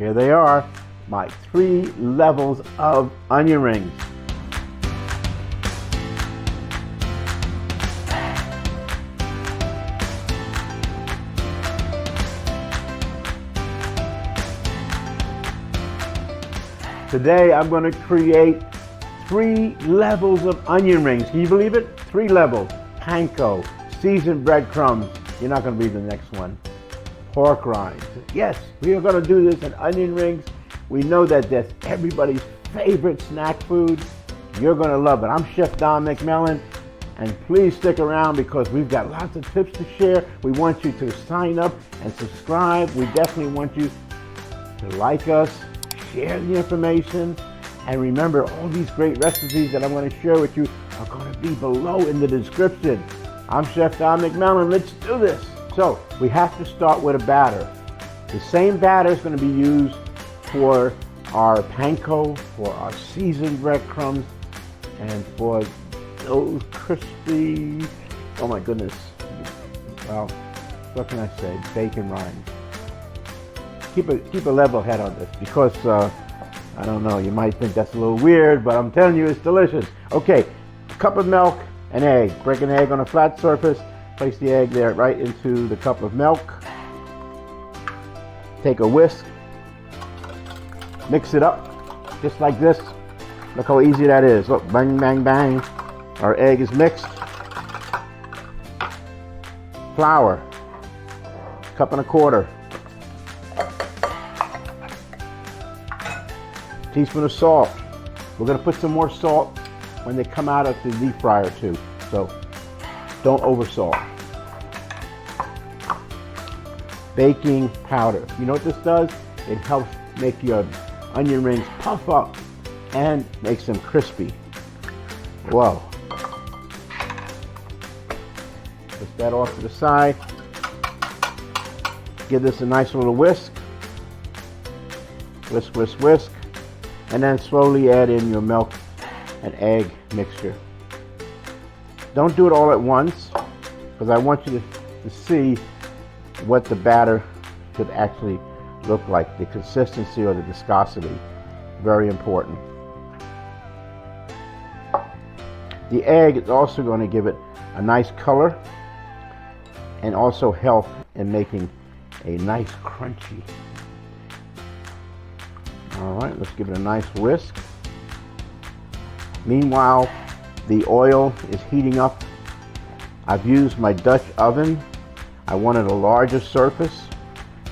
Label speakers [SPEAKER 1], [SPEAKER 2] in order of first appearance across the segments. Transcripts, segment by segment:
[SPEAKER 1] Here they are, my 3 levels of onion rings. Today I'm going to create 3 levels of onion rings. Can you believe it? 3 levels. Panko, seasoned breadcrumbs. You're not going to believe the next one. Pork rinds. Yes, we are going to do this in onion rings. We know that that's everybody's favorite snack food. You're going to love it. I'm Chef Don McMillan, and please stick around because we've got lots of tips to share. We want you to sign up and subscribe. We definitely want you to like us, share the information, and remember all these great recipes that I'm going to share with you are going to be below in the description. I'm Chef Don McMillan. Let's do this. So we have to start with a batter. The same batter is going to be used for our panko, for our seasoned breadcrumbs, and for those crispy, oh my goodness, well, what can I say, bacon rinds. Keep a level head on this because, I don't know, you might think that's a little weird, but I'm telling you it's delicious. Okay, a cup of milk, an egg. Break an egg on a flat surface, place the egg there right into the cup of milk. Take a whisk, mix it up, just like this. Look how easy that is. Look, bang, bang, bang. Our egg is mixed. Flour, cup and a quarter. Teaspoon of salt. We're going to put some more salt when they come out of the deep fryer too, so don't over salt. Baking powder. You know what this does? It helps make your onion rings puff up and makes them crispy. Whoa. Put that off to the side. Give this a nice little whisk. Whisk, whisk, whisk. And then slowly add in your milk and egg mixture. Don't do it all at once because I want you to see what the batter should actually look like, the consistency or the viscosity. Very important. The egg is also going to give it a nice color and also help in making a nice crunchy. All right, let's give it a nice whisk. Meanwhile, the oil is heating up. I've used my Dutch oven. I wanted a larger surface,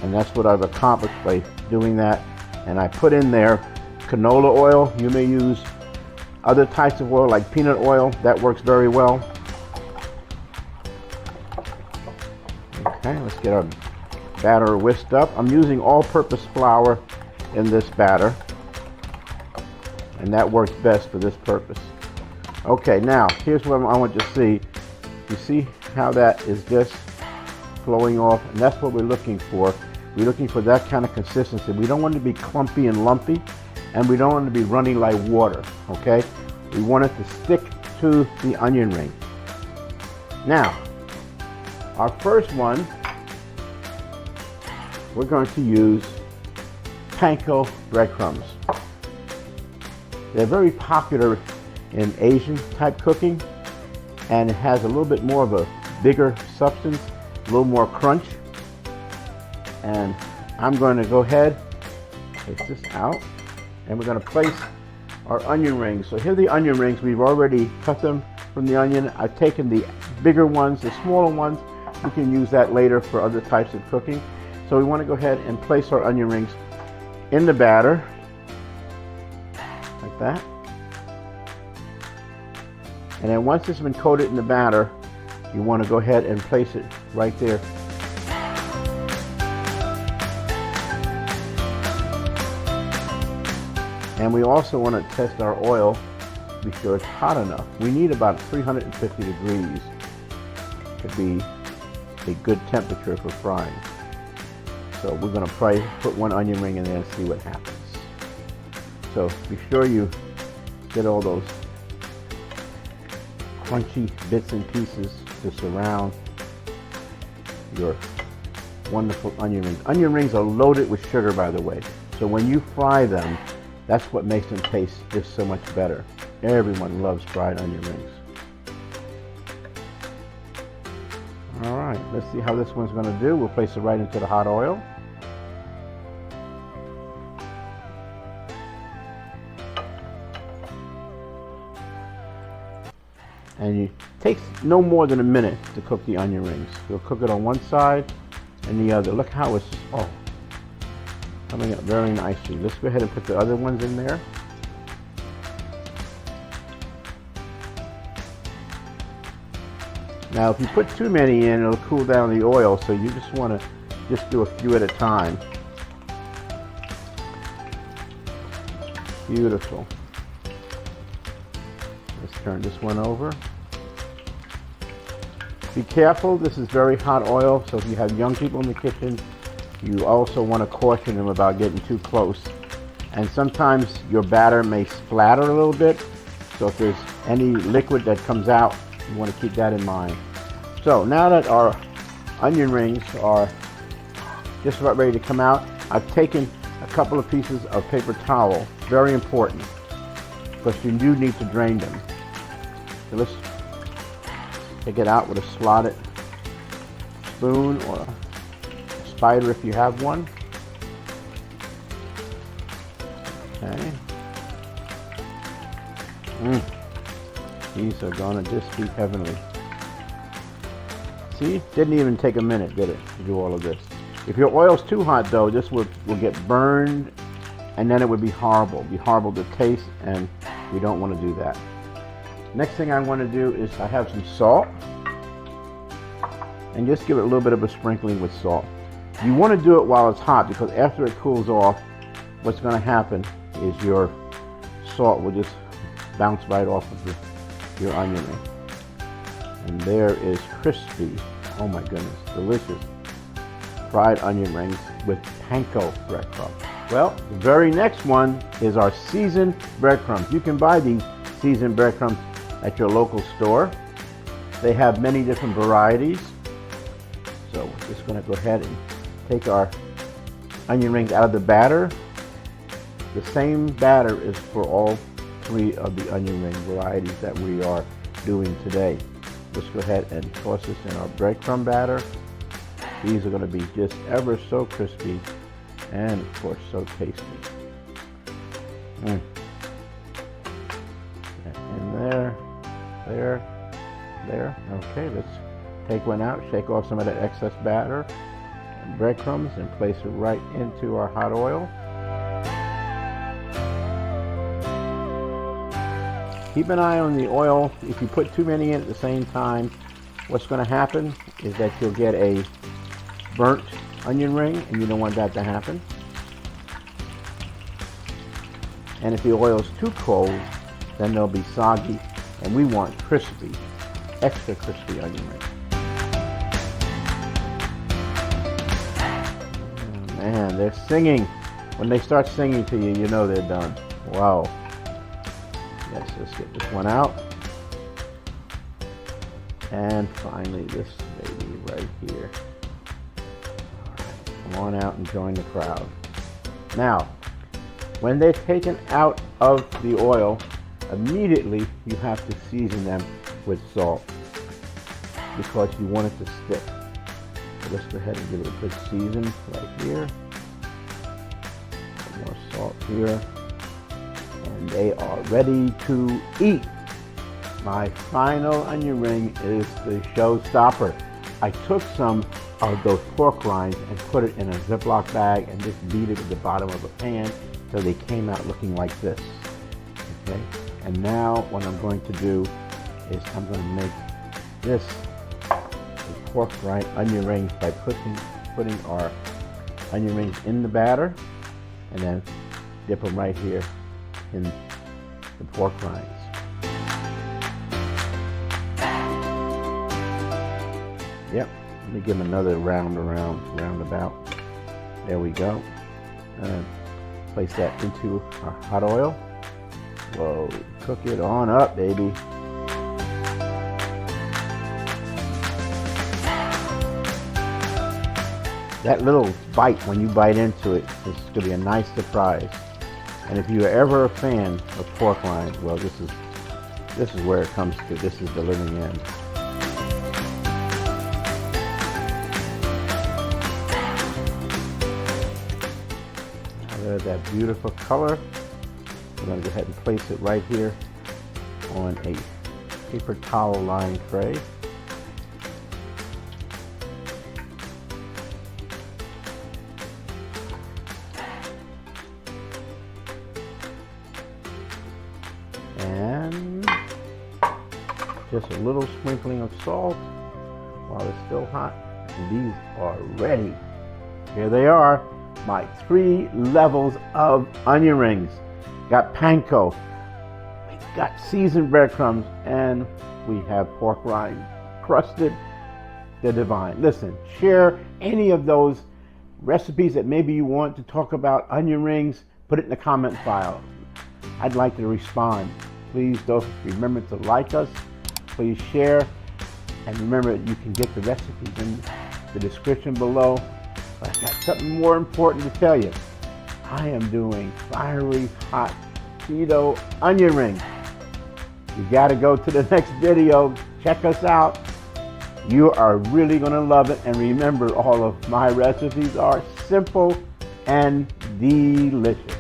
[SPEAKER 1] and that's what I've accomplished by doing that. And I put in there canola oil. You may use other types of oil like peanut oil. That works very well. Okay, let's get our batter whisked up. I'm using all-purpose flour in this batter, and that works best for this purpose. Okay, now here's what I want you to see. You see how that is just flowing off, and that's what we're looking for. We're looking for that kind of consistency. We don't want it to be clumpy and lumpy, and we don't want it to be running like water, okay? We want it to stick to the onion ring. Now, our first one, we're going to use panko breadcrumbs. They're very popular in Asian type cooking, and it has a little bit more of a bigger substance, a little more crunch. And I'm going to go ahead, take this out, and we're going to place our onion rings. So here are the onion rings. We've already cut them from the onion. I've taken the bigger ones, the smaller ones. You can use that later for other types of cooking. So we want to go ahead and place our onion rings in the batter, like that. And then once it's been coated in the batter, you want to go ahead and place it right there. And we also want to test our oil to be sure it's hot enough. We need about 350 degrees to be a good temperature for frying. So we're going to put one onion ring in there and see what happens. So be sure you get all those crunchy bits and pieces to surround your wonderful onion rings. Onion rings are loaded with sugar, by the way. So when you fry them, that's what makes them taste just so much better. Everyone loves fried onion rings. All right, let's see how this one's going to do. We'll place it right into the hot oil. And it takes no more than a minute to cook the onion rings. You'll cook it on one side and the other. Look how it's, oh, coming up very nicely. Let's go ahead and put the other ones in there. Now if you put too many in, it'll cool down the oil, so you just want to just do a few at a time. Beautiful. Let's turn this one over. Be careful, this is very hot oil, so if you have young people in the kitchen, you also want to caution them about getting too close. And sometimes your batter may splatter a little bit, so if there's any liquid that comes out, you want to keep that in mind. So now that our onion rings are just about ready to come out, I've taken a couple of pieces of paper towel, very important, because you do need to drain them. So let's take it out with a slotted spoon or a spider if you have one. Okay. These are gonna just be heavenly. See, didn't even take a minute, did it, to do all of this. If your oil's too hot though, this will get burned and then it would be horrible. It'd be horrible to taste, and we don't want to do that. Next thing I want to do is I have some salt, and just give it a little bit of a sprinkling with salt. You want to do it while it's hot, because after it cools off, what's going to happen is your salt will just bounce right off of your onion ring. And there is crispy, oh my goodness, delicious fried onion rings with panko breadcrumbs. Well, the very next one is our seasoned breadcrumbs. You can buy these seasoned breadcrumbs at your local store. They have many different varieties. So we're just going to go ahead and take our onion rings out of the batter. The same batter is for all three of the onion ring varieties that we are doing today. Let's go ahead and toss this in our breadcrumb batter. These are going to be just ever so crispy and of course so tasty. And there. Okay, let's take one out, shake off some of that excess batter and breadcrumbs, and place it right into our hot oil. Keep an eye on the oil. If you put too many in at the same time, what's going to happen is that you'll get a burnt onion ring, and you don't want that to happen. And if the oil is too cold, then they'll be soggy, and we want crispy, extra crispy onion rings. Oh, man, they're singing. When they start singing to you, you know they're done. Wow. Yes, let's get this one out. And finally, this baby right here. All right, come on out and join the crowd. Now, when they're taken out of the oil, immediately you have to season them with salt, because you want it to stick. So let's go ahead and give it a good season right here. Some more salt here. And they are ready to eat. My final onion ring is the showstopper. I took some of those pork rinds and put it in a Ziploc bag and just beat it at the bottom of a pan so they came out looking like this. Okay? And now what I'm going to do is I'm going to make this a pork rind onion rings by putting our onion rings in the batter and then dip them right here in the pork rinds. Yep, let me give them another roundabout. There we go. And place that into our hot oil. Whoa, cook it on up, baby. that little bite, when you bite into it, it's going to be a nice surprise. And if you're ever a fan of pork rinds, well, this is where it comes to. This is the living end. There's that beautiful color. We're going to go ahead and place it right here on a paper towel lined tray. And just a little sprinkling of salt while it's still hot. And these are ready. Here they are, my 3 levels of onion rings. Got panko, we've got seasoned breadcrumbs, and we have pork rind crusted. They're divine. Listen, share any of those recipes that maybe you want to talk about onion rings. Put it in the comment file. I'd like to respond. Please don't remember to like us. Please share. And remember, you can get the recipes in the description below. But I've got something more important to tell you. I am doing fiery hot keto onion rings. You got to go to the next video. Check us out. You are really going to love it. And remember, all of my recipes are simple and delicious.